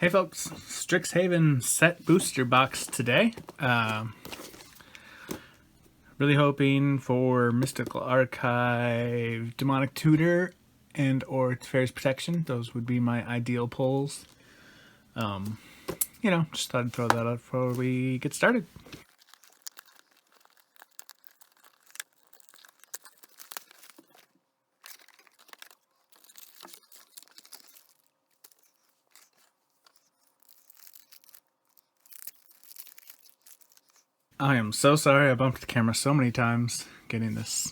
Hey folks, Strixhaven Set Booster Box today. Really hoping for Mystical Archive, Demonic Tutor, and or Fairy's Protection. Those would be my ideal pulls. Just thought I'd throw that out before we get started. I am so sorry I bumped the camera so many times getting this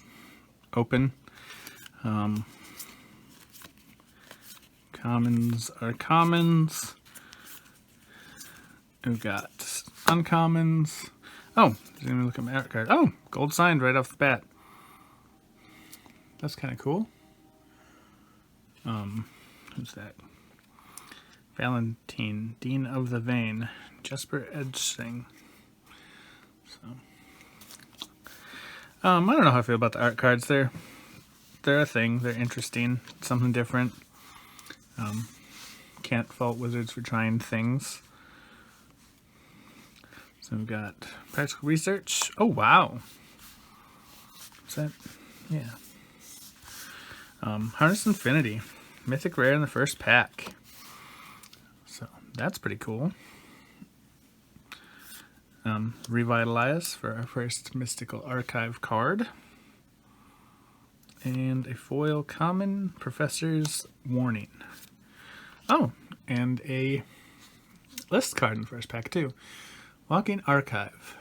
open. Commons are commons. We've got uncommons. Oh, didn't even look at my art card. Oh, gold signed right off the bat. That's kind of cool. Who's that? Valentine, Dean of the Vein, Jesper Edgesing. So, I don't know how I feel about the art cards. They're a thing. They're interesting. Something different. Can't fault Wizards for trying things. So we've got Practical Research. Oh wow. Is that? Yeah. Harness Infinity, Mythic Rare in the first pack. So that's pretty cool. Revitalize for our first Mystical Archive card. And a foil common, Professor's Warning. Oh, and a list card in the first pack too. Walking Archive.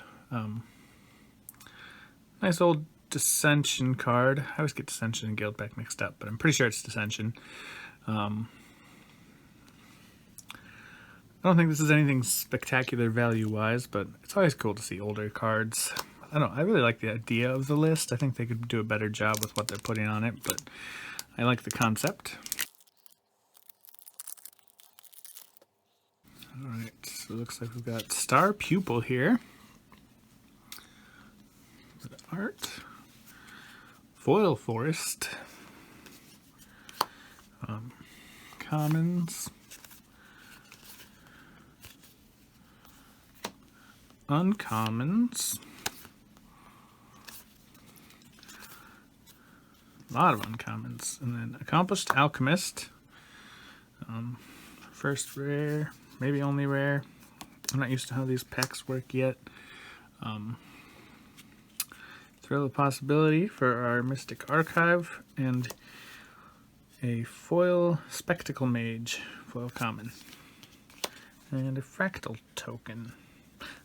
Nice old Dissension card. I always get Dissension and Guildback mixed up, but I'm pretty sure it's Dissension. I don't think this is anything spectacular value-wise, but it's always cool to see older cards. I don't know, I really like the idea of the list. I think they could do a better job with what they're putting on it, but I like the concept. Alright, so it looks like we've got Star Pupil here. Art. Foil Forest. Commons. Uncommons. A lot of uncommons. And then Accomplished Alchemist. First rare, maybe only rare. I'm not used to how these packs work yet. Thrill of Possibility for our Mystic Archive, and a foil Spectacle Mage, foil common. And a Fractal token.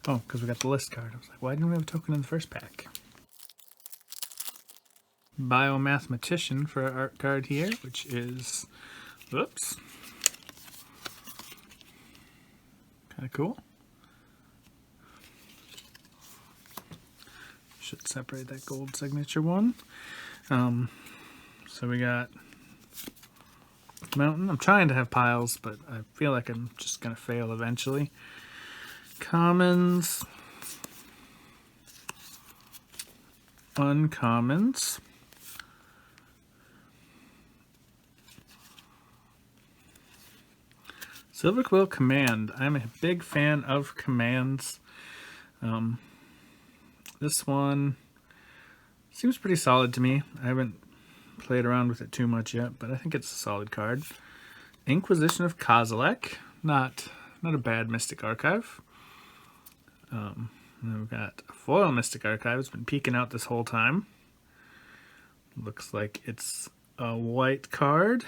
Oh, because we got the list card. I was like, why didn't we have a token in the first pack? Biomathematician for our art card here, which is, whoops, kind of cool. Should separate that gold signature one. So we got Mountain. I'm trying to have piles, but I feel like I'm just going to fail eventually. Commons. Uncommons. Silverquill Command. I'm a big fan of commands. This one seems pretty solid to me. I haven't played around with it too much yet, but I think it's a solid card. Inquisition of Kozilek. Not a bad Mystic Archive. And then we've got a foil Mystic Archive. It's been peeking out this whole time. Looks like it's a white card.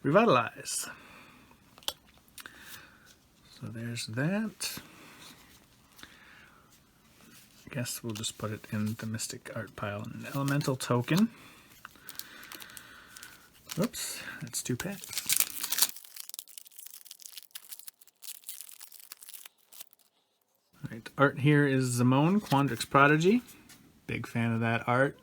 Revitalize. So there's that. I guess we'll just put it in the Mystic Art pile. An Elemental token. Oops, that's 2 packs. Alright, art here is Zimone, Quandrix Prodigy. Big fan of that art.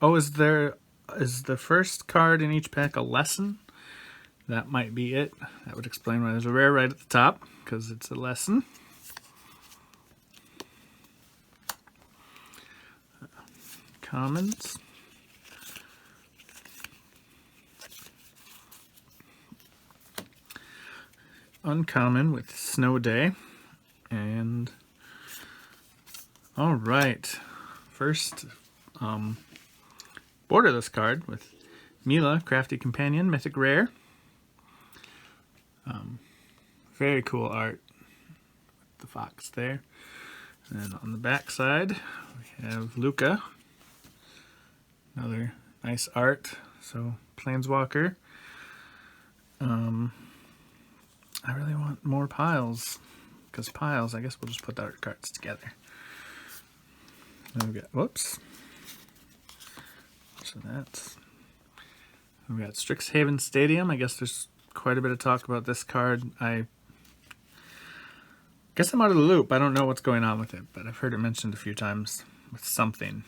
Oh, is the first card in each pack a lesson? That might be it. That would explain why there's a rare right at the top, because it's a lesson. commons. Uncommon with Snow Day. And all right, first borderless card with Mila, Crafty Companion, Mythic Rare. Very cool art. The fox there. And on the back side, we have Luca. Another nice art. So, Planeswalker. I really want more piles. Because piles, I guess we'll just put the art cards together. Then we've got, whoops. So we've got Strixhaven Stadium. I guess there's quite a bit of talk about this card. I guess I'm out of the loop. I don't know what's going on with it, but I've heard it mentioned a few times with something.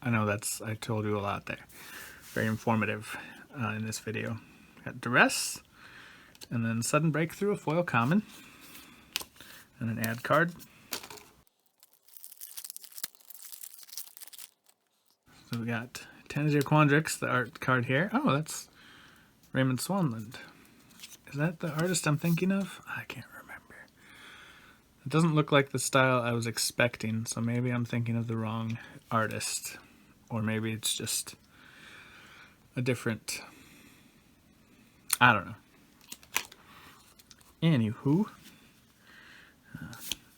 I know I told you a lot there. Very informative in this video. Got Duress, and then Sudden Breakthrough, a foil common, and an ad card. So we got Tanazir Quandrix, the art card here. Oh, that's Raymond Swanland. Is that the artist I'm thinking of? I can't remember. It doesn't look like the style I was expecting, so maybe I'm thinking of the wrong artist. Or maybe it's just a different... I don't know. Anywho.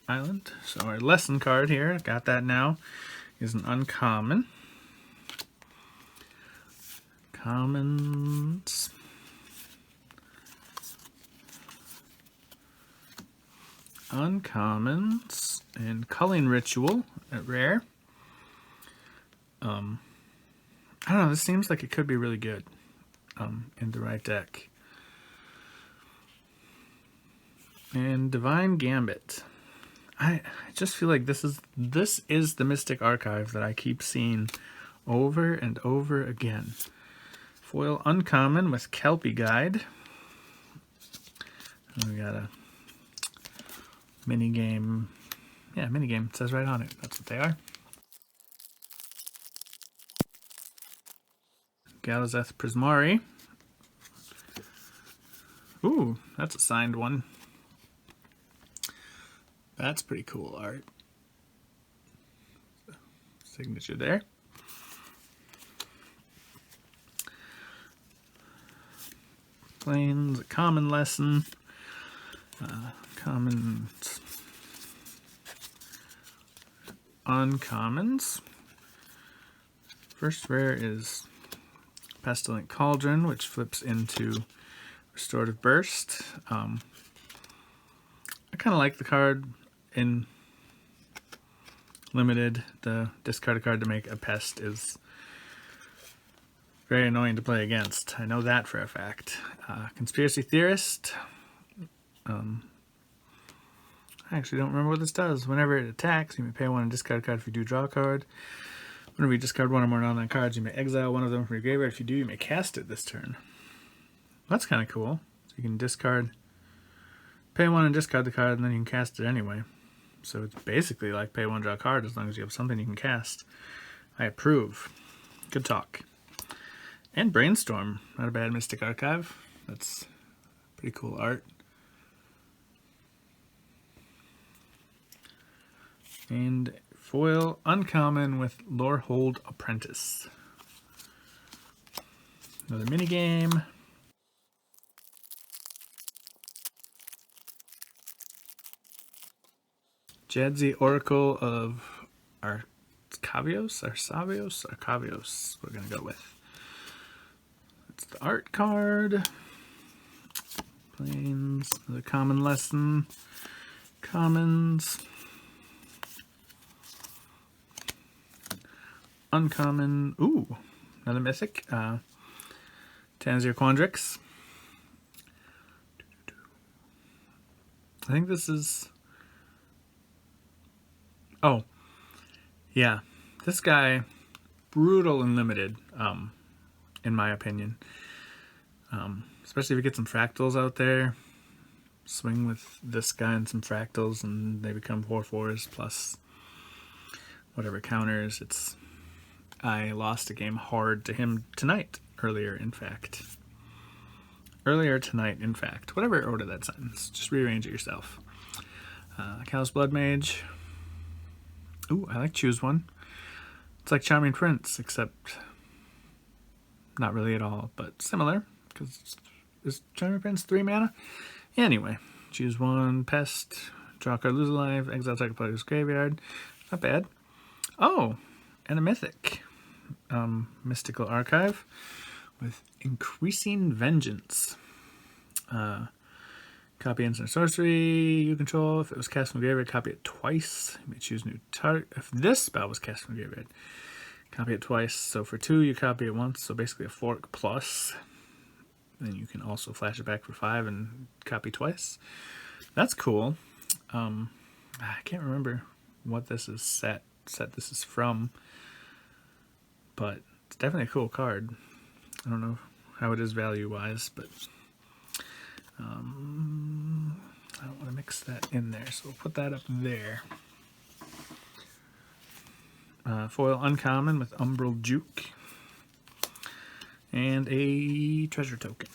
Island. So our lesson card here, got that now, is an uncommon. Commons. Uncommons. And Culling Ritual at rare. I don't know, this seems like it could be really good in the right deck. And Divine Gambit. I just feel like this is the Mystic Archive that I keep seeing over and over again. Foil uncommon with Kelpie Guide. And we got a mini game. Yeah, mini game. It says right on it. That's what they are. Galazeth Prismari. Ooh, that's a signed one. That's pretty cool art. Signature there. Plains, a common lesson. Commons. Uncommons. First rare is Pestilent Cauldron, which flips into Restorative Burst. I kind of like the card in limited. The discard a card to make a pest is very annoying to play against. I know that for a fact. Conspiracy Theorist. I actually don't remember what this does. Whenever it attacks, you may pay one and discard a card if you do draw a card. Whenever you discard one or more non-land cards, you may exile one of them from your graveyard. If you do, you may cast it this turn. That's kind of cool. So you can discard, pay one and discard the card, and then you can cast it anyway. So it's basically like pay one, draw a card, as long as you have something you can cast. I approve. Good talk. And Brainstorm. Not a bad Mystic Archive. That's pretty cool art. And foil uncommon with Lorehold Apprentice. Another minigame. Jadzi Oracle of Arcavios? Arcavios, we're going to go with. It's the art card. Plains, the common lesson. Commons. Uncommon. Ooh, another mythic. Tanazir Quandrix. I think this is... Oh, yeah. This guy, brutal and limited, in my opinion. Especially if you get some fractals out there. Swing with this guy and some fractals and they become 4/4s plus whatever counters. It's I lost a game hard to him tonight. Earlier, in fact. Earlier tonight, in fact. Whatever order that sentence. Just rearrange it yourself. Callous Blood Mage. Ooh, I like Choose One. It's like Charming Prince, except not really at all, but similar. Because is Charming Prince 3 mana? Anyway, choose one, Pest, draw a card, lose a life, exile target player's graveyard. Not bad. Oh, and a Mythic. Mystical Archive with Increasing Vengeance. Copy instant sorcery you control. If it was cast from the graveyard, copy it twice. You may choose new target. If this spell was cast from the graveyard, copy it twice. So for 2, you copy it once. So basically a fork plus. Then you can also flash it back for 5 and copy twice. That's cool. I can't remember what this is set this is from, but it's definitely a cool card. I don't know how it is value-wise, but I don't want to mix that in there, so we'll put that up there. Foil uncommon with Umbral Juke. And a treasure token.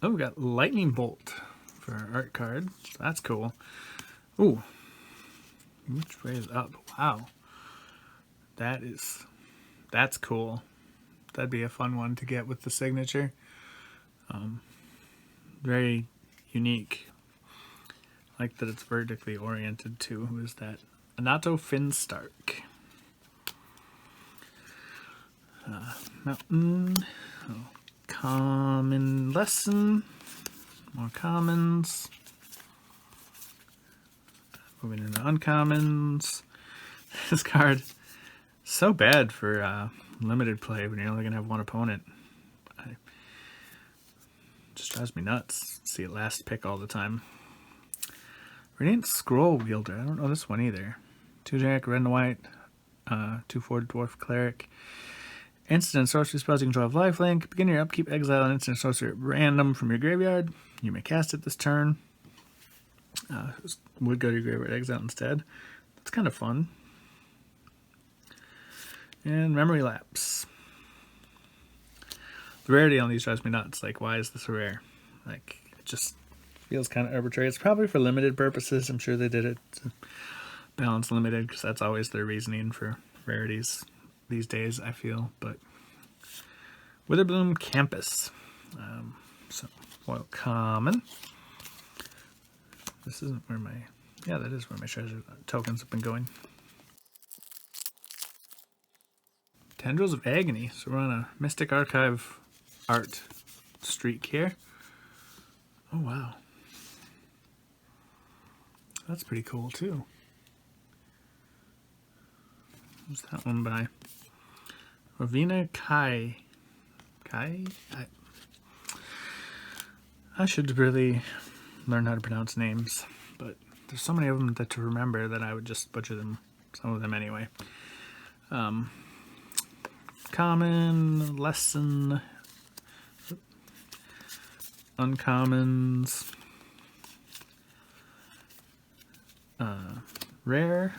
Oh, we got Lightning Bolt for our art card. So that's cool. Ooh. Which way is up? Wow. That's cool. That'd be a fun one to get with the signature. Very unique. I like that it's vertically oriented too. Who is that? Anato Finstark. Mountain. Oh, common lesson. More commons. Moving into uncommons. This card, so bad for limited play when you're only going to have one opponent. It just drives me nuts. See it last pick all the time. Radiant Scroll Wielder. I don't know this one either. 2 generic, red and white. 2/4 dwarf cleric. Instant sorcery spells you control have lifelink. Begin your upkeep, exile an instant sorcery at random from your graveyard. You may cast it this turn. Would go to your graveyard, exile instead. That's kind of fun. And Memory Lapse. The rarity on these drives me nuts. Like, why is this rare? Like, it just feels kind of arbitrary. It's probably for limited purposes. I'm sure they did it to balance limited, because that's always their reasoning for rarities these days, I feel. But Witherbloom Campus. So, foil common. This isn't where my... Yeah, that is where my treasure tokens have been going. Tendrils of Agony. So we're on a Mystic Archive art streak here. Oh, wow. That's pretty cool, too. Who's that one by? Ravina Kai. I should really learn how to pronounce names, but there's so many of them to remember that I would just butcher them, some of them anyway. Common, lesson, uncommons, rare,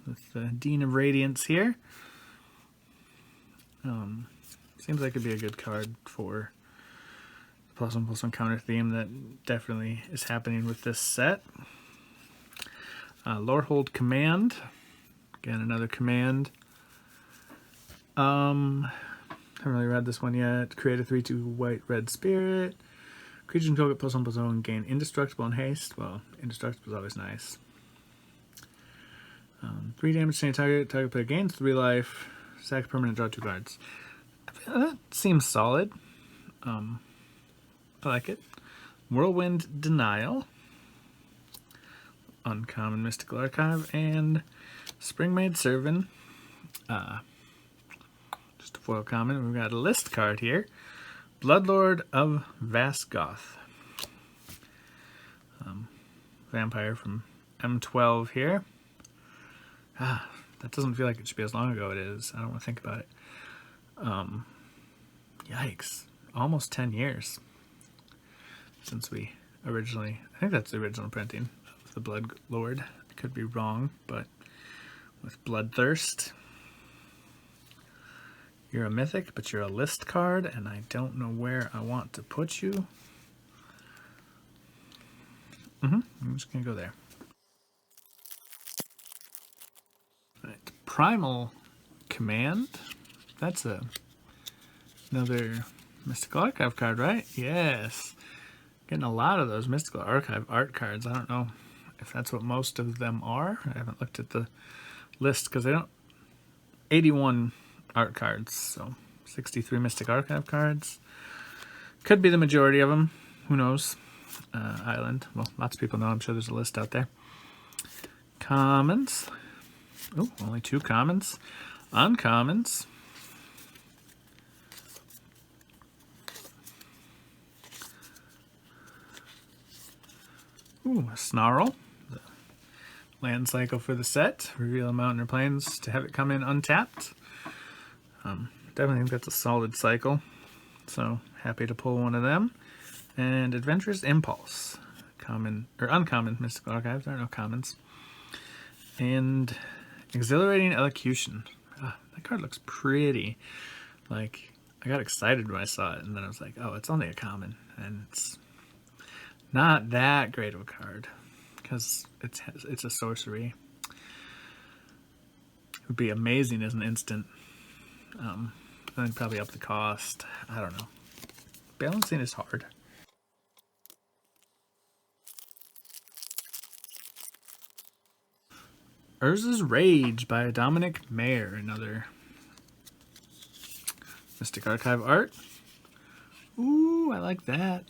with the Dean of Radiance here. Seems like it'd be a good card for the +1/+1 counter theme that definitely is happening with this set. Lorehold Command. Again, another command. Haven't really read this one yet. Create a 3/2 white red spirit. Creatures control get +1/+1 and gain indestructible and haste. Well, indestructible is always nice. 3 damage to any target. Target player gains 3 life. Sack permanent, draw 2 cards. That seems solid. I like it. Whirlwind Denial. Uncommon Mystical Archive. And Springmaid Servant. Just a foil common. We've got a list card here. Bloodlord of Vasgoth. Vampire from M12 here. That doesn't feel like it should be as long ago it is. I don't want to think about it. Yikes. Almost 10 years since we originally... I think that's the original printing of the Blood Lord. could be wrong, but with Bloodthirst. You're a mythic, but you're a list card, and I don't know where I want to put you. I'm just going to go there. Right. Primal Command. That's another Mystical Archive card, right? Yes. Getting a lot of those Mystical Archive art cards. I don't know if that's what most of them are. I haven't looked at the list because they don't... 81 art cards, so 63 Mystic Archive cards. Could be the majority of them. Who knows? Island. Well, lots of people know. I'm sure there's a list out there. Commons. Oh, only 2 commons. Uncommons. Ooh, a Snarl. The land cycle for the set. Reveal a mountain or plains to have it come in untapped. Definitely think that's a solid cycle. So, happy to pull one of them. And Adventurous Impulse. Common, or uncommon Mystical Archives. There are no commons. And Exhilarating Elocution. That card looks pretty. Like, I got excited when I saw it, and then I was like, oh, it's only a common. And it's not that great of a card, because it's a sorcery. It would be amazing as an instant. Then probably up the cost. I don't know. Balancing is hard. Urza's Rage by Dominic Mayer. Another Mystic Archive art. Ooh, I like that.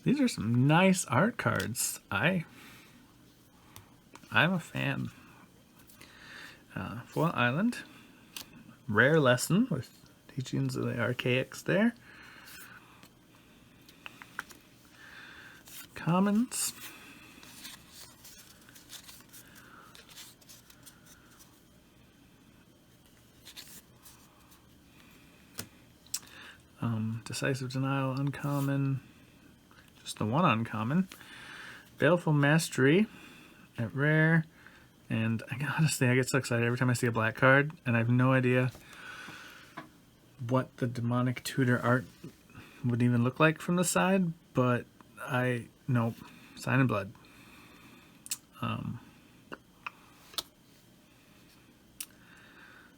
These are some nice art cards. I'm a fan. Foil Island. Rare Lesson with teachings of the Archaics there. Commons. Decisive Denial, uncommon. Just the one uncommon. Baleful Mastery at rare. And honestly, I get so excited every time I see a black card, and I have no idea what the Demonic Tutor art would even look like from the side, but nope. Sign in Blood.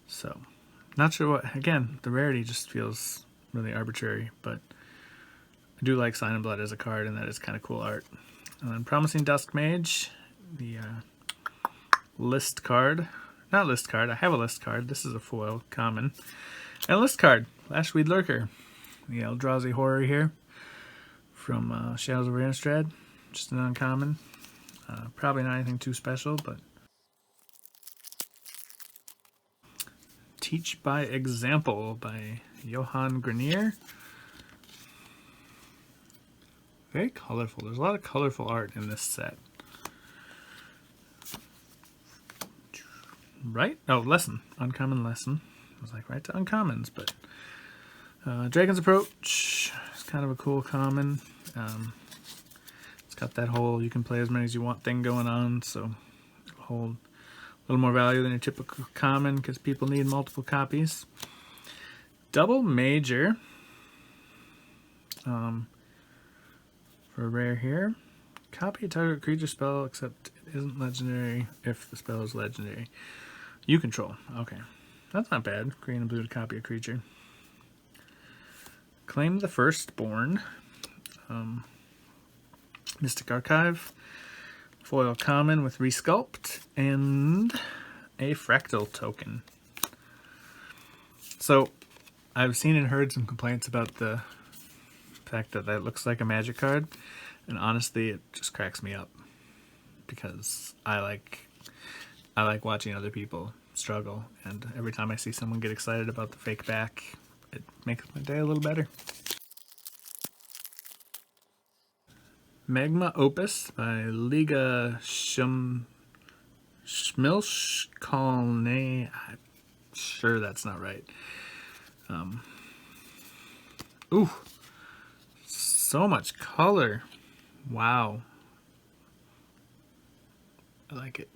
So, not sure what, again, the rarity just feels really arbitrary, but I do like Sign in Blood as a card, and that is kind of cool art. And then Promising Dusk Mage, the list card. Not list card, I have a list card. This is a foil common. And a list card, Lashweed Lurker. The Eldrazi Horror here from Shadows over Innistrad. Just an uncommon. Probably not anything too special, but Teach by Example by Johan Grenier. Very colorful. There's a lot of colorful art in this set. Right? Oh, Lesson. Uncommon Lesson. I was like, right to uncommons, but Dragon's Approach. It's kind of a cool common. It's got that whole you can play as many as you want thing going on, so it'll hold a little more value than your typical common because people need multiple copies. Double Major. For rare here. Copy a target creature spell, except it isn't legendary if the spell is legendary. You control. Okay. That's not bad. Green and blue to copy a creature. Claim the Firstborn. Mystic Archive. Foil common with Resculpt. And a Fractal token. So, I've seen and heard some complaints about the fact that that looks like a Magic card. And honestly, it just cracks me up. Because I like watching other people struggle, and every time I see someone get excited about the fake back, it makes my day a little better. Magma Opus by Liga Schmilchkalne. I'm sure that's not right. Ooh, so much color. Wow. I like it.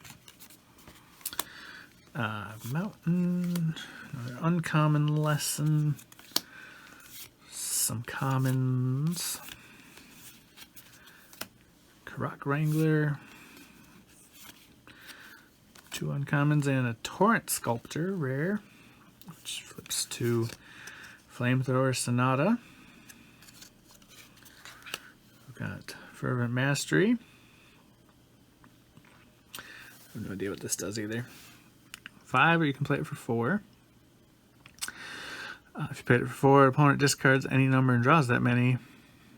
Mountain, another uncommon lesson, some commons, Rock Wrangler, 2 uncommons, and a Torrent Sculptor, rare, which flips to Flamethrower Sonata. We've got Fervent Mastery. I have no idea what this does either. 5, or you can play it for 4. If you played it for 4, opponent discards any number and draws that many.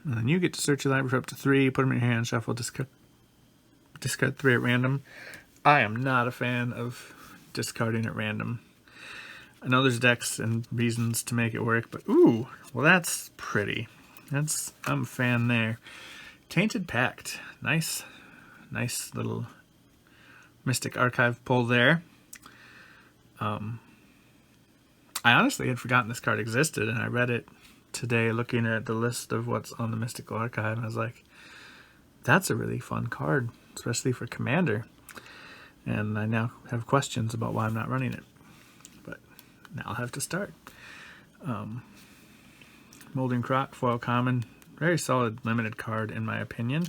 And then you get to search your library for up to 3, put them in your hand, shuffle, discard 3 at random. I am not a fan of discarding at random. I know there's decks and reasons to make it work, but ooh, well that's pretty. I'm a fan there. Tainted Pact. Nice little Mystic Archive pull there. I honestly had forgotten this card existed, and I read it today looking at the list of what's on the Mystical Archive, and I was like, that's a really fun card, especially for Commander. And I now have questions about why I'm not running it. But now I'll have to start. Molding Croc, foil common. Very solid limited card in my opinion.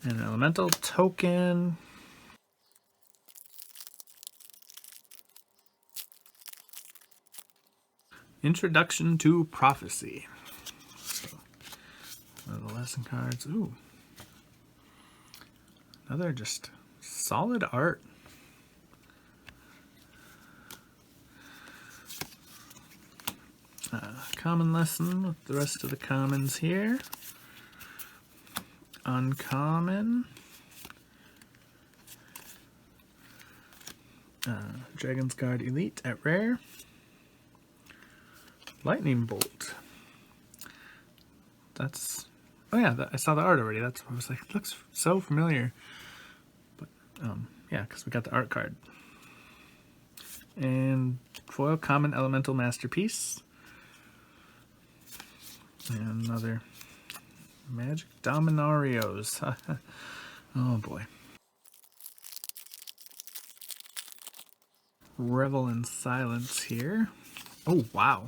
And an elemental token. Introduction to Prophecy. So, one of the lesson cards. Ooh. Another just solid art. Common lesson with the rest of the commons here. Uncommon. Dragon's Guard Elite at rare. Lightning Bolt. That's... Oh yeah, I saw the art already. That's I was like, it looks so familiar. But yeah, because we got the art card. And foil common elemental masterpiece. And another Magic Dominarios. Oh boy. Revel in Silence here. Oh wow.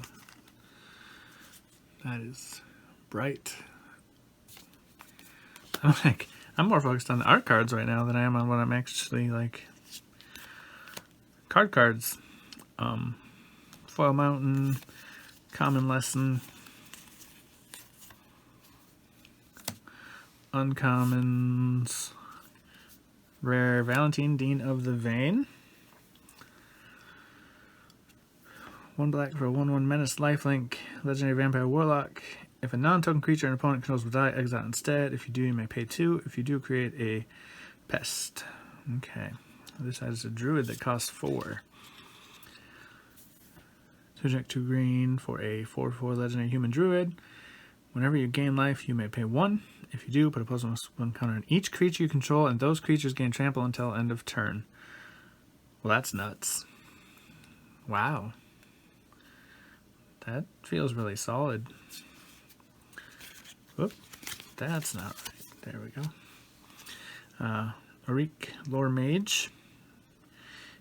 That is bright. I'm more focused on the art cards right now than I am on what I'm actually like. Cards. Foil Mountain, Common Lesson, Uncommons, rare Valentine, Dean of the Vein. 1 black for a 1/1 Menace Lifelink, Legendary Vampire Warlock. If a non-token creature an opponent controls will die, exile instead. If you do, you may pay 2. If you do, create a pest. Okay. Other side is a druid that costs 4. 2 green for a 4/4 legendary human druid. Whenever you gain life, you may pay 1. If you do, put a +1/+1 counter on each creature you control, and those creatures gain trample until end of turn. Well, that's nuts. Wow. That feels really solid. Whoop, that's not right. There we go. Arik, Lore Mage.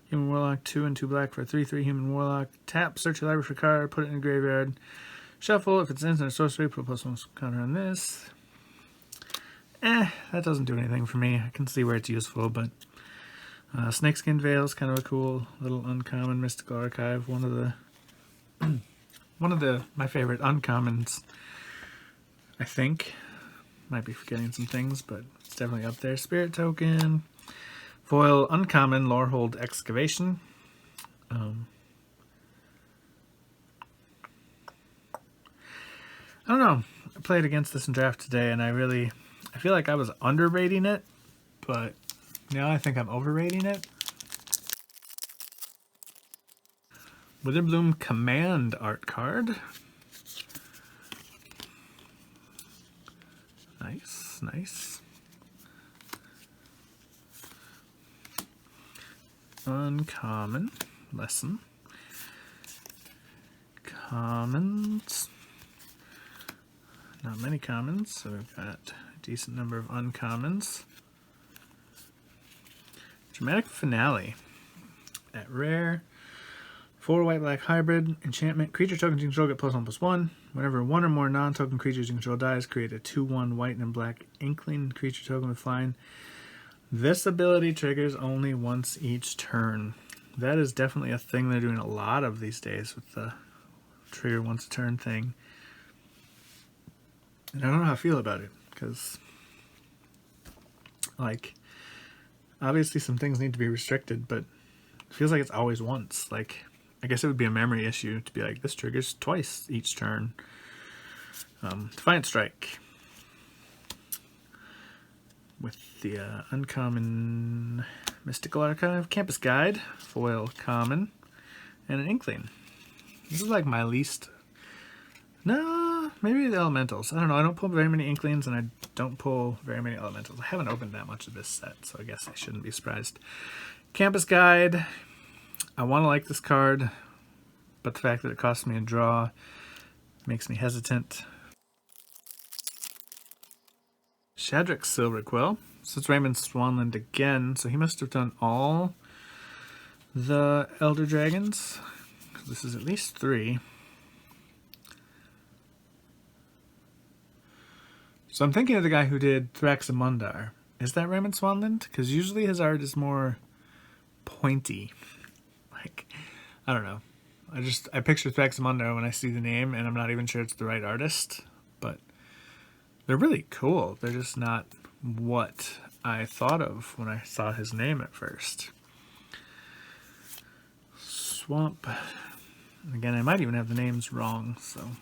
Human Warlock, 2 and 2 black for a 3/3 Human Warlock. Tap, search your library for a card, put it in the graveyard. Shuffle, if it's instant or sorcery, put a +1 counter on this. That doesn't do anything for me. I can see where it's useful, but Snakeskin Veil is kind of a cool little uncommon Mystical Archive. One of my favorite uncommons, I think. Might be forgetting some things, but it's definitely up there. Spirit Token. Foil uncommon Lorehold Excavation. I don't know. I played against this in draft today, and I feel like I was underrating it, but now I think I'm overrating it. Witherbloom Command art card. Nice, nice. Uncommon lesson. Commons. Not many commons, so we've got a decent number of uncommons. Dramatic Finale. At rare, 4 white-black hybrid, enchantment, creature tokens you control get +1/+1. Whenever one or more non-token creatures you control dies, create a 2/1 white and black inkling creature token with flying. This ability triggers only once each turn. That is definitely a thing they're doing a lot of these days with the trigger once a turn thing. And I don't know how I feel about it, because, like, obviously some things need to be restricted, but it feels like it's always once. Like, I guess it would be a memory issue to be like, this triggers twice each turn. Defiant Strike. With the uncommon Mystical Archive, Campus Guide, foil common, and an Inkling. This is like my least... No, maybe the Elementals. I don't know, I don't pull very many Inklings, and I don't pull very many Elementals. I haven't opened that much of this set, so I guess I shouldn't be surprised. Campus Guide. I want to like this card, but the fact that it costs me a draw makes me hesitant. Shadrach Silverquill. So it's Raymond Swanland again, so he must have done all the Elder Dragons. This is at least 3. So I'm thinking of the guy who did Thraxamundar. Is that Raymond Swanland? Because usually his art is more pointy. Like, I don't know. I picture Thraxamundar when I see the name, and I'm not even sure it's the right artist, but they're really cool. They're just not what I thought of when I saw his name at first. Swamp. Again, I might even have the names wrong, so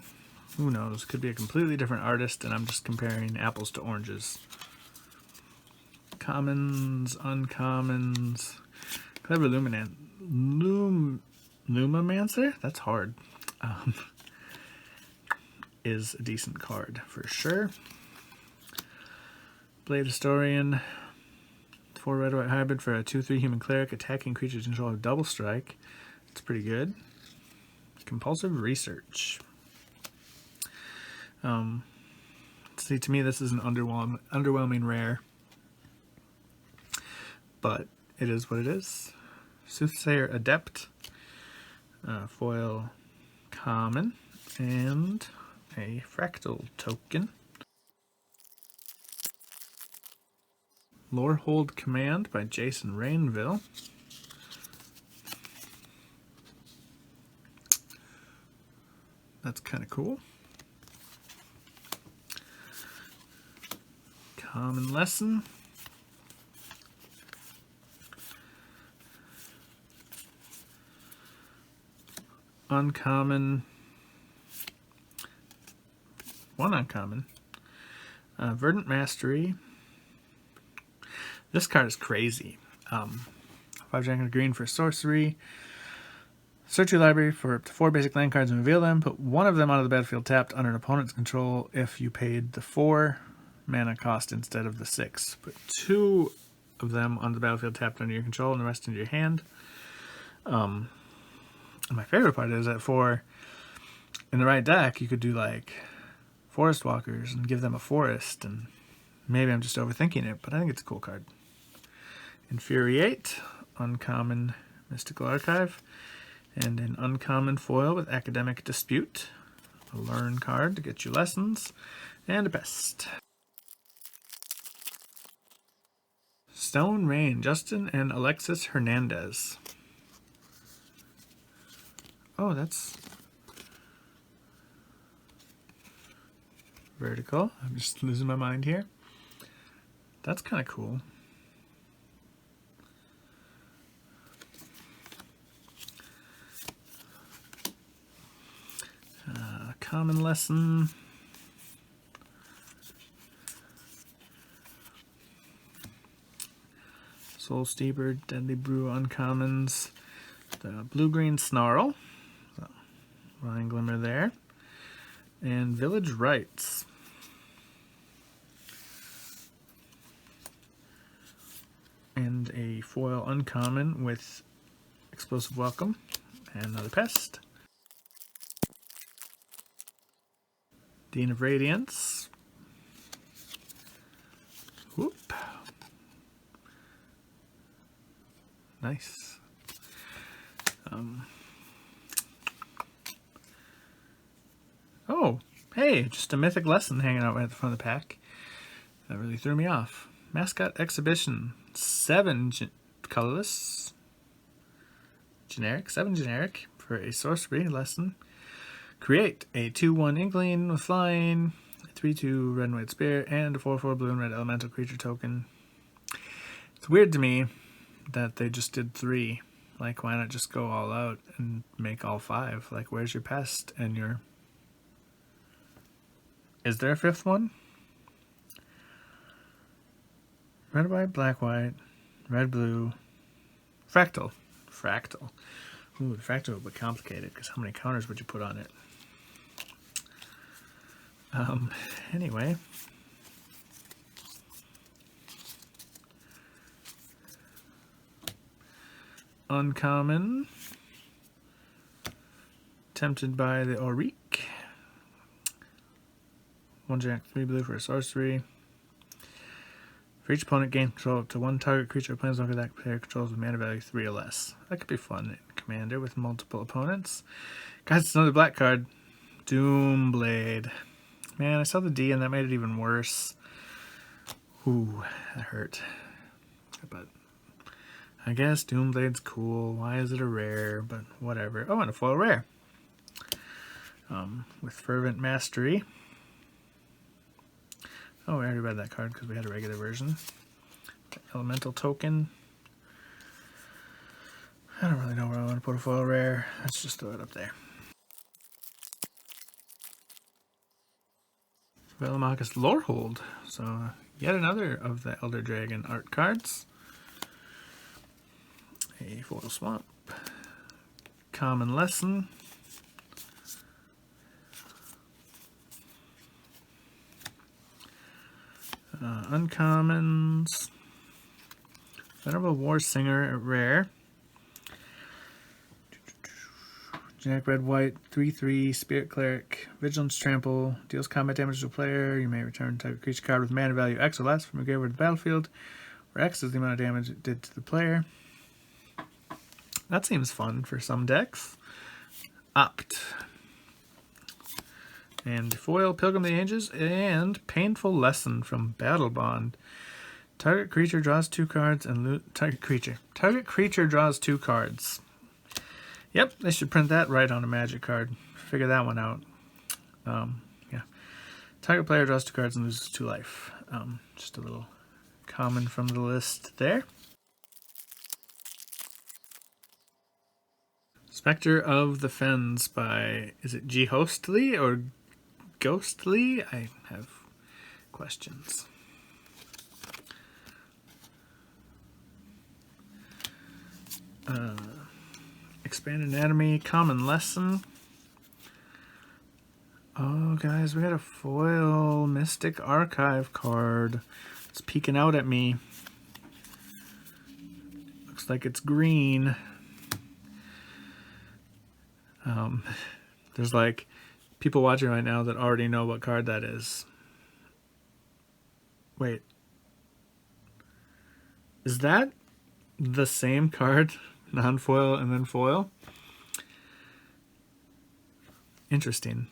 who knows. Could be a completely different artist, and I'm just comparing apples to oranges. Commons, uncommons. Clever Lumamancer? That's hard. Is a decent card for sure. Blade Historian, 4 red white hybrid for a 2/3 human cleric, attacking creatures control of double strike. It's pretty good. Compulsive Research. See, to me this is an underwhelming rare, but it is what it is. Soothsayer Adept, foil common, and a fractal token. Lorehold Command by Jason Rainville. That's kind of cool. Common Lesson. Uncommon. One uncommon. Verdant Mastery. This card is crazy. 5 dragon green for sorcery. Search your library for up to 4 basic land cards and reveal them. Put one of them onto the battlefield tapped under an opponent's control if you paid the 4 mana cost instead of the 6. Put 2 of them on the battlefield tapped under your control and the rest into your hand. And my favorite part is that for in the right deck, you could do like Forest Walkers and give them a forest, and maybe I'm just overthinking it, but I think it's a cool card. Infuriate, uncommon Mystical Archive, and an uncommon foil with Academic Dispute, a learn card to get you lessons, and a pest. Stone Rain, Justin and Alexis Hernandez. Oh, that's vertical. I'm just losing my mind here. That's kind of cool. Common Lesson. Soul Steeper, Deadly Brew uncommons. The Blue-Green Snarl. So, Ryan Glimmer there. And Village Rites. And a foil uncommon with Explosive Welcome and another pest. Dean of Radiance. Whoop. Nice. Oh, hey, just a mythic lesson hanging out right at the front of the pack. That really threw me off. Mascot Exhibition. 7 colorless. Generic. 7 generic for a sorcery lesson. Create a 2/1 Inkling with flying, a 3/2 red and white spirit, and a 4/4 blue and red elemental creature token. It's weird to me that they just did 3. Like, why not just go all out and make all 5? Like, where's your pest and your... Is there a 5th one? Red, white, black, white, red, blue, fractal. Fractal. Ooh, the fractal would be complicated because how many counters would you put on it? Anyway. Uncommon. Tempted by the Auric. 1 jack, 3 blue for a sorcery. For each opponent, gain control up to 1 target creature or planeswalker that player controls with mana value 3 or less. That could be fun in Commander with multiple opponents. Guys, it's another black card. Doomblade. Man, I saw the D and that made it even worse. Ooh, that hurt. But I guess Doomblade's cool. Why is it a rare? But whatever. Oh, and a foil rare. With Fervent Mastery. Oh, we already read that card because we had a regular version. Elemental token. I don't really know where I want to put a foil rare. Let's just throw it up there. Velomachus Lorehold. So yet another of the Elder Dragon art cards. A foil swamp. Common lesson. Uncommons. Venerable War Singer rare. Jack red white 3/3 Spirit Cleric. Vigilance Trample. Deals combat damage to a player. You may return type of creature card with mana value X or less from your graveyard to the battlefield, where X is the amount of damage it did to the player. That seems fun for some decks. Opt. And foil Pilgrim of the Ages and Painful Lesson from Battle Bond. Target creature draws 2 cards and target creature draws 2 cards. Yep, they should print that right on a Magic card. Figure that one out. Yeah. Target player draws 2 cards and loses 2 life. Just a little common from the list there. Spectre of the Fens by, is it G. Hostly or Ghostly? I have questions. Expanded Anatomy, Common Lesson. Oh, guys, we got a foil Mystic Archive card. It's peeking out at me. Looks like it's green. There's like people watching right now that already know what card that is. Wait. Is that the same card? Non-foil and then foil? Interesting.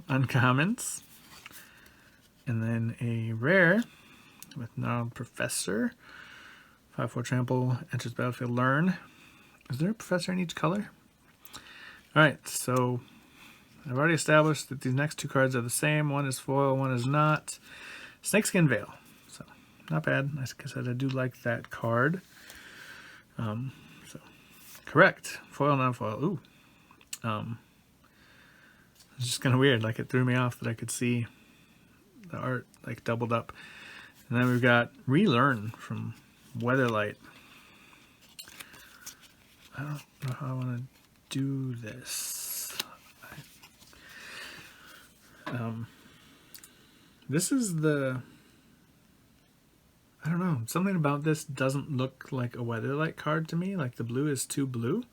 Uncommons. And then a rare with Gnarled Professor. 5/4 trample, enters battlefield, learn. Is there a professor in each color? Alright, so I've already established that these next 2 cards are the same. One is foil, one is not. Snakeskin Veil. So, not bad. Like I said, I do like that card. So, correct. Foil, non-foil. Ooh. It's just kind of weird. Like, it threw me off that I could see the art, like, doubled up. And then we've got Relearn from Weatherlight. I don't know how I want to do this. This is the... I don't know. Something about this doesn't look like a Weatherlight card to me. Like the blue is too blue.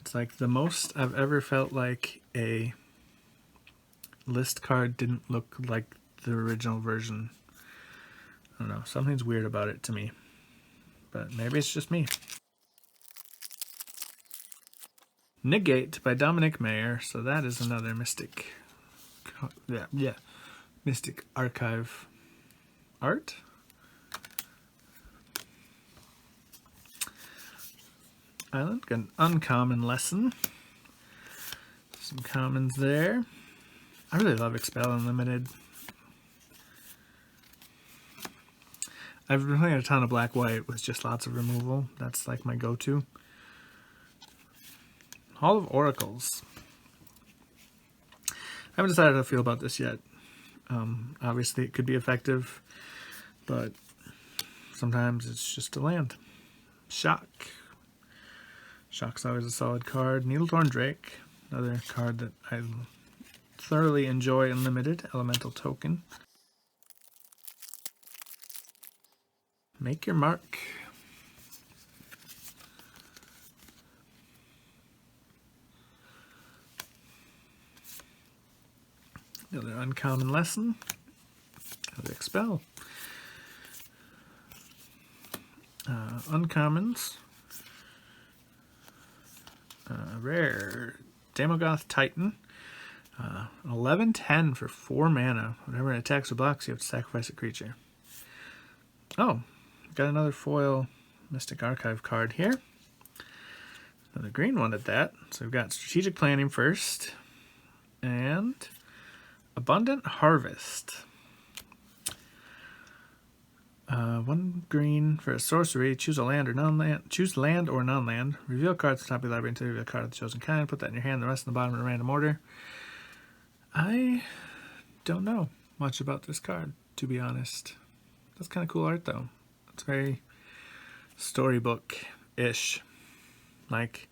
It's like the most I've ever felt like a list card didn't look like the original version. I don't know, something's weird about it to me. But maybe it's just me. Negate by Dominic Mayer. So that is another Mystic. Yeah. Mystic Archive art. Island. Got an uncommon lesson. Some commons there. I really love Expel Unlimited. I've been playing a ton of black-white with just lots of removal. That's like my go-to. Hall of Oracles. I haven't decided how to feel about this yet. Obviously it could be effective, but sometimes it's just a land. Shock. Shock's always a solid card. Needlethorn Drake. Another card that I thoroughly enjoy in limited. Elemental Token. Make your mark. Another uncommon lesson. Another Expel. Uncommons. Rare. Damogoth Titan. 11/10 for 4 mana. Whenever it attacks or blocks, you have to sacrifice a creature. Oh, got another foil Mystic Archive card here. Another green one at that. So we've got Strategic Planning first. And Abundant Harvest. 1 green for a sorcery. Choose a land or non-land. Choose land or non-land. Reveal cards at the top of your library until you reveal a card of the chosen kind. Put that in your hand. The rest in the bottom in a random order. I don't know much about this card, to be honest. That's kind of cool art, though. It's very storybook-ish. Like,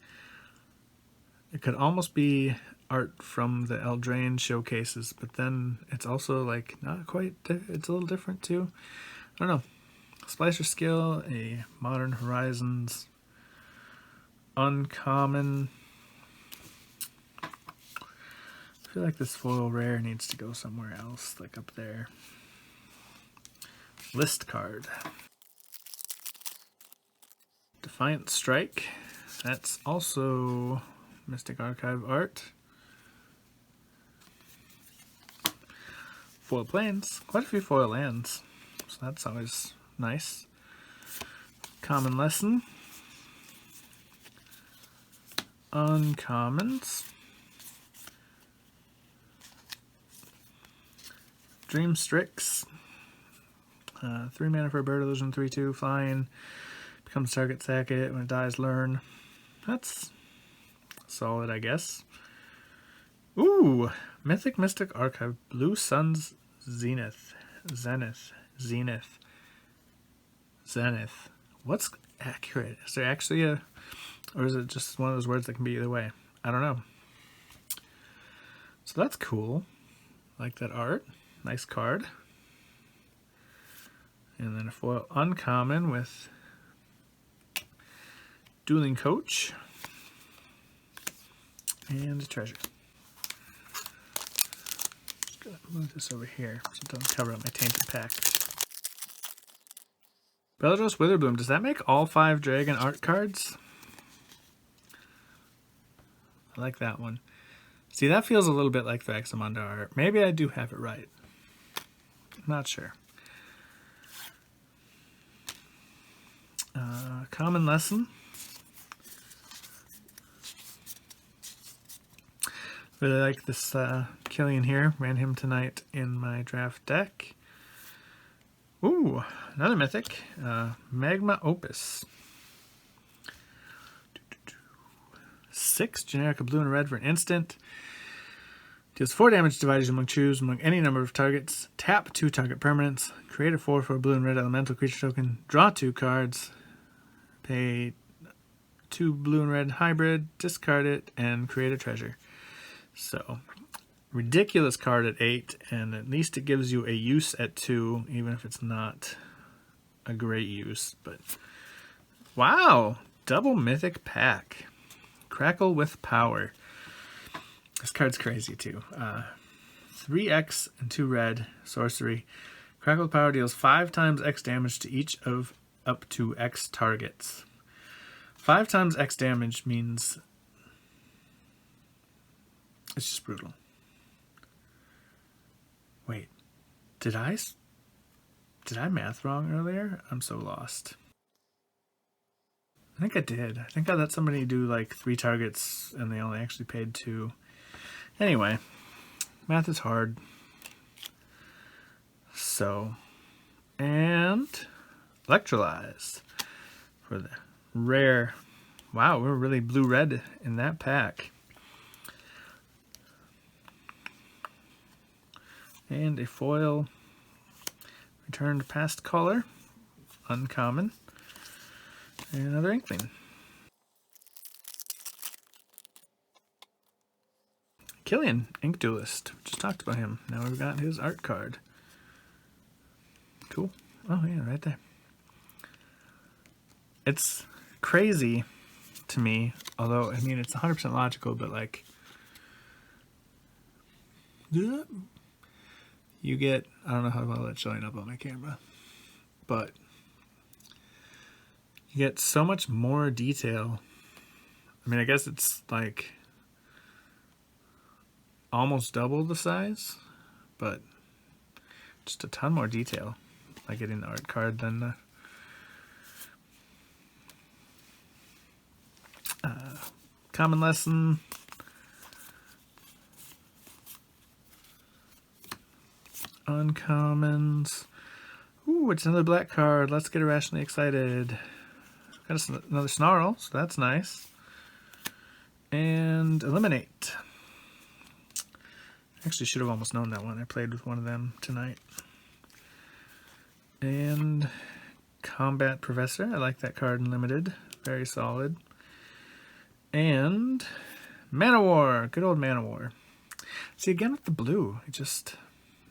it could almost be art from the Eldraine showcases, but then it's also, like, not quite... It's a little different, too. I don't know. Splicer Skill, a Modern Horizons uncommon. I feel like this foil rare needs to go somewhere else, like up there. List card. Defiant Strike. That's also Mystic Archive art. Foil Plains. Quite a few foil lands. So that's always nice. Common lesson. Uncommons. Dream Strix. 3 mana for a bird illusion, 3/2, flying. Becomes target, sack it. When it dies, learn. That's solid, I guess. Ooh! Mythic Mystic Archive. Blue Sun's Zenith. What's accurate? Is there actually a... Or is it just one of those words that can be either way? I don't know. So that's cool. Like that art. Nice card. And then a foil uncommon with Dueling Coach. And a treasure. Just gonna move this over here so it doesn't cover up my tainted pack. Bellados Witherbloom. Does that make all 5 dragon art cards? I like that one. See, that feels a little bit like the Examunda art. Maybe I do have it right. Not sure. Common lesson. Really like this Killian here. Ran him tonight in my draft deck. Ooh, another mythic. Magma Opus. 6 generic of blue and red for an instant. Deals 4 damage divided among any number of targets. Tap 2 target permanents. Create a 4 for a blue and red elemental creature token. Draw 2 cards. Pay 2 blue and red hybrid. Discard it and create a treasure. So, ridiculous card at 8, and at least it gives you a use at 2, even if it's not a great use. But wow, double mythic pack. Crackle with Power. This card's crazy too. 3x and 2 red sorcery. Crackle Power deals 5 times X damage to each of up to X targets. 5 times X damage means it's just brutal. Wait, did I math wrong earlier? I'm so lost. I think I did. I think I let somebody do like 3 targets and they only actually paid 2. Anyway, math is hard. So, and Electrolyze for the rare. Wow, we're really blue-red in that pack. And a foil returned past color, uncommon, and another Inkling. Killian, Ink Duelist. Just talked about him. Now we've got his art card. Cool. Oh yeah, right there. It's crazy to me, although I mean it's 100% logical, but like you get, I don't know how well that's showing up on my camera, but you get so much more detail. I mean, I guess it's like almost double the size, but just a ton more detail. Like getting the art card than the common lesson. Uncommons. Ooh, it's another black card. Let's get irrationally excited. Got us another Snarl, so that's nice. And Eliminate. Actually, should have almost known that one. I played with one of them tonight. And Combat Professor. I like that card in Limited. Very solid. And Manowar. Good old Manowar. See, again with the blue, it just...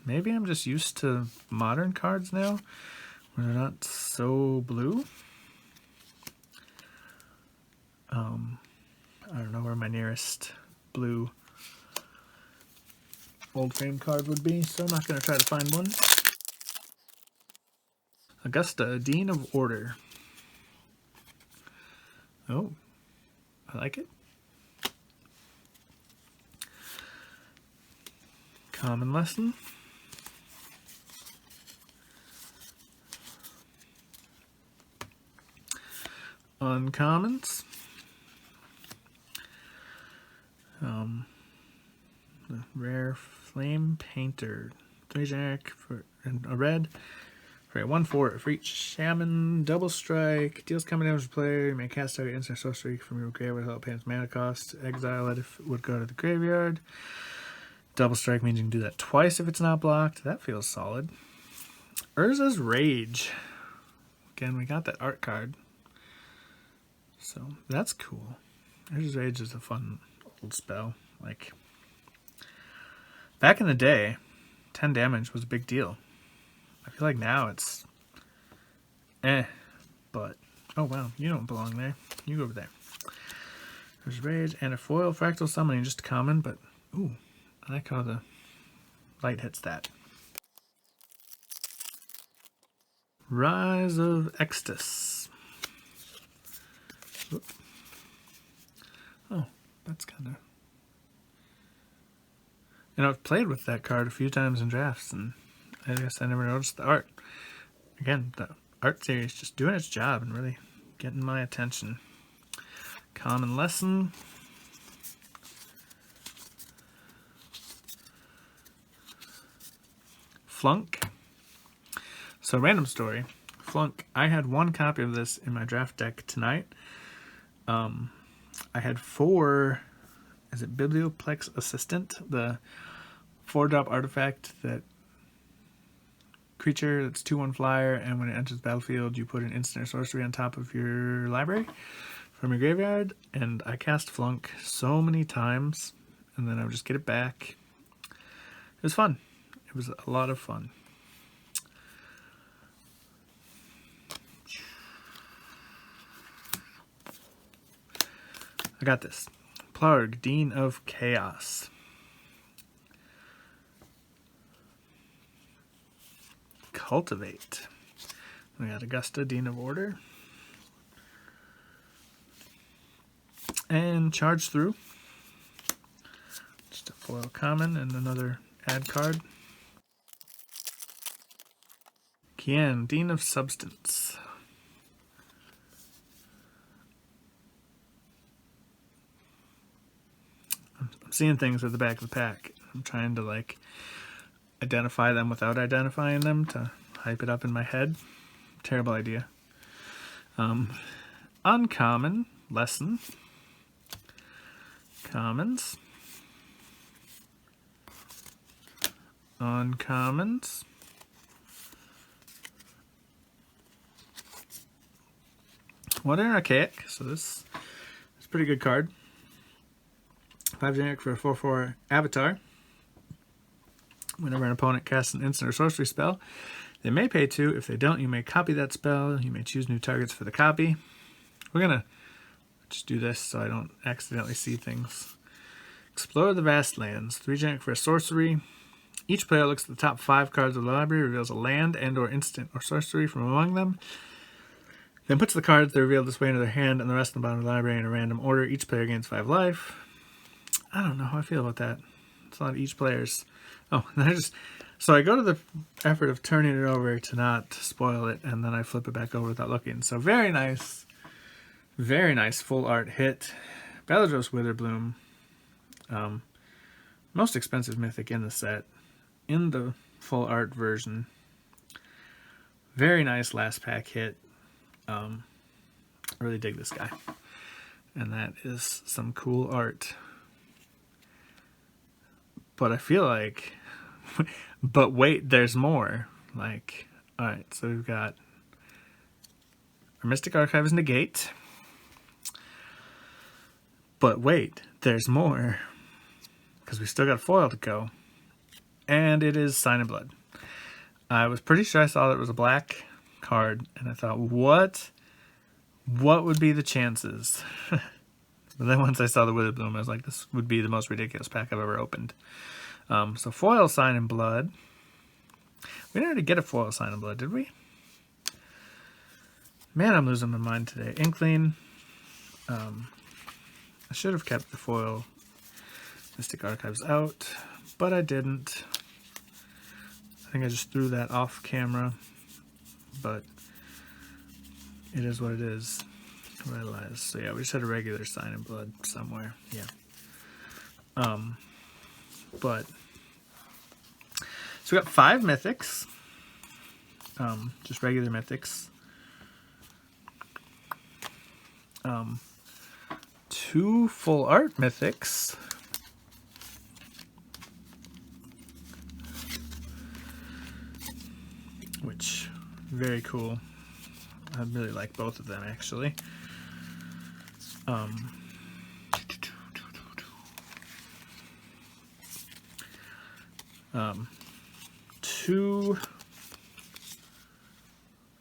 Maybe I'm just used to modern cards now, where they're not so blue. I don't know where my nearest blue old frame card would be, so I'm not going to try to find one. Augusta, Dean of Order. Oh, I like it. Common lesson. Uncommons. The rare Flame Painter. 3 generic for a red. For a 1/4 for each Shaman, double strike, deals combat damage to player. You may cast target instant sorcery from your graveyard without paying its mana cost. Exile it if it would go to the graveyard. Double strike means you can do that twice if it's not blocked. That feels solid. Urza's Rage. Again, we got that art card. So that's cool. Urza's Rage is a fun old spell. Like, back in the day, 10 damage was a big deal. I feel like now it's but oh wow, you don't belong there. You go over there. There's Rage and a foil fractal summoning, just common, but ooh, I like how the light hits that. Rise of Extus. Oop. Oh, that's kind of... I've played with that card a few times in drafts, and I guess I never noticed the art. Again, the art series just doing its job and really getting my attention. Common lesson. Flunk. So, random story. Flunk. I had 1 copy of this in my draft deck tonight. I had 4... Is it Biblioplex Assistant? The 4-drop artifact that creature that's 2/1 flyer, and when it enters the battlefield, you put an instant or sorcery on top of your library from your graveyard. And I cast Flunk so many times, and then I would just get it back. It was fun. It was a lot of fun. I got this. Plarg, Dean of Chaos. Cultivate. We got Augusta, Dean of Order. And Charge Through. Just a foil common and another ad card. Kian, Dean of Substance. I'm seeing things at the back of the pack. I'm trying to like identify them without identifying them to hype it up in my head. Terrible idea. Uncommon, Lesson. Commons. Uncommons. Modern Archaic, so this is a pretty good card. 5 generic for a 4/4 Avatar. Whenever an opponent casts an instant or sorcery spell, they may pay 2. If they don't, you may copy that spell. You may choose new targets for the copy. We're going to just do this so I don't accidentally see things. Explore the Vast Lands. 3 generic for a sorcery. Each player looks at the top 5 cards of the library, reveals a land and or instant or sorcery from among them, then puts the cards they revealed this way into their hand and the rest in the bottom of the library in a random order. Each player gains 5 life. I don't know how I feel about that. It's not each player's. Oh, and so I go to the effort of turning it over to not spoil it, and then I flip it back over without looking. So very nice full art hit. Beladros Witherbloom. Most expensive mythic in the set. In the full art version. Very nice last pack hit. I really dig this guy. And that is some cool art. But I feel like, but wait, there's more. Like, alright, so we've got our Mystic Archives Negate. But wait, there's more. Because we still got foil to go. And it is Sign in Blood. I was pretty sure I saw that it was a black card, and I thought, what would be the chances? But then once I saw the Witherbloom, I was like, this would be the most ridiculous pack I've ever opened. So foil Sign in Blood. We didn't already get a foil Sign in Blood, did we? Man, I'm losing my mind today. Inkling. I should have kept the foil Mystic Archives out, but I didn't. I think I just threw that off camera, but it is what it is. Revitalize. So yeah, we just had a regular Sign in Blood somewhere. Yeah. But so we got 5 mythics. Just regular mythics. 2 full art mythics. Which, very cool. I really like both of them, actually.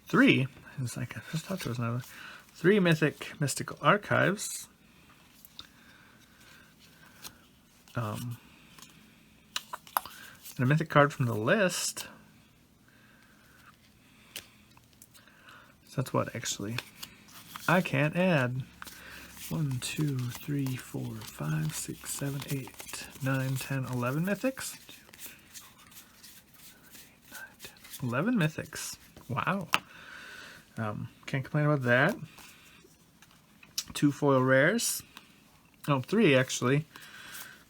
3. It's like I just thought there was another. 3 mythic mystical archives. And a mythic card from the list. So that's what, actually. I can't add. 1, 2, 3, 4, 5, 6, 7, 8, 9, 10, 11 mythics. 11 mythics. Wow. Can't complain about that. 2 foil rares. Oh, 3 actually.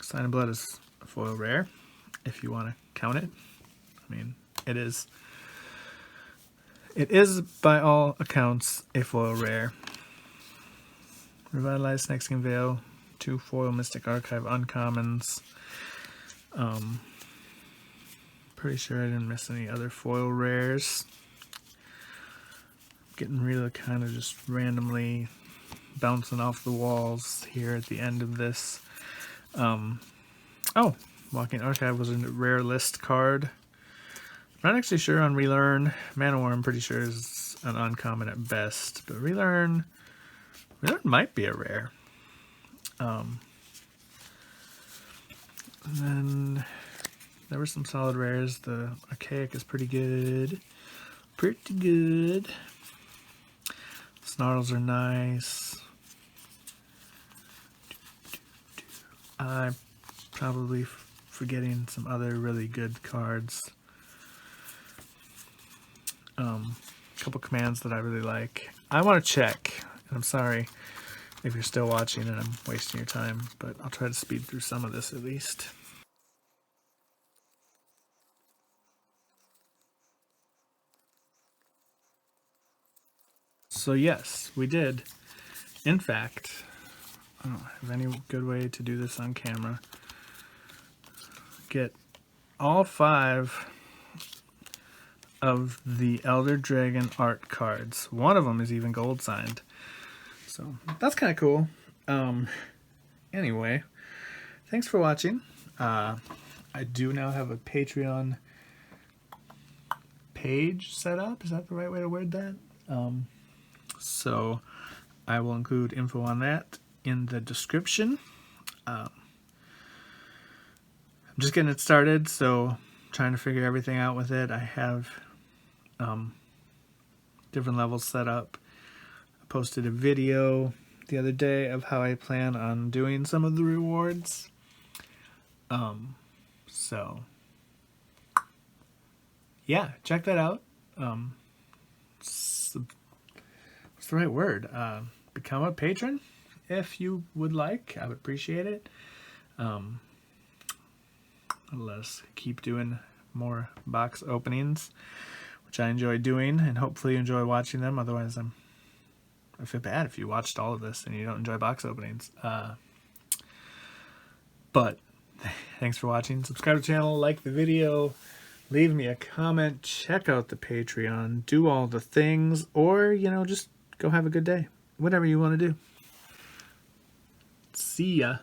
Sign in Blood is a foil rare, if you want to count it. I mean, it is. It is, by all accounts, a foil rare. Revitalized Snakeskin Veil, 2 foil Mystic Archive uncommons. Pretty sure I didn't miss any other foil rares. Getting really kind of just randomly bouncing off the walls here at the end of this. Oh, Walking Archive was a rare list card. I'm not actually sure on Relearn. Mana War, I'm pretty sure, is an uncommon at best, but Relearn might be a rare. And then there were some solid rares. The Archaic is pretty good. Pretty good. Snarls are nice. I'm probably forgetting some other really good cards. A couple commands that I really like. I want to check, and I'm sorry if you're still watching and I'm wasting your time, but I'll try to speed through some of this at least. So yes, we did, in fact, I don't have any good way to do this on camera, get all 5 of the Elder Dragon art cards. One of them is even gold signed. So that's kind of cool. Anyway, thanks for watching. I do now have a Patreon page set up. Is that the right way to word that? So I will include info on that in the description. I'm just getting it started, so trying to figure everything out with it. I have different levels set up. I posted a video the other day of how I plan on doing some of the rewards. So yeah, check that out. What's the right word? Become a patron if you would like. I would appreciate it. Let us keep doing more box openings, which I enjoy doing, and hopefully you enjoy watching them. Otherwise, I feel bad if you watched all of this and you don't enjoy box openings. But thanks for watching. Subscribe to the channel, like the video, leave me a comment, check out the Patreon, do all the things, or, you know, just go have a good day. Whatever you want to do. See ya.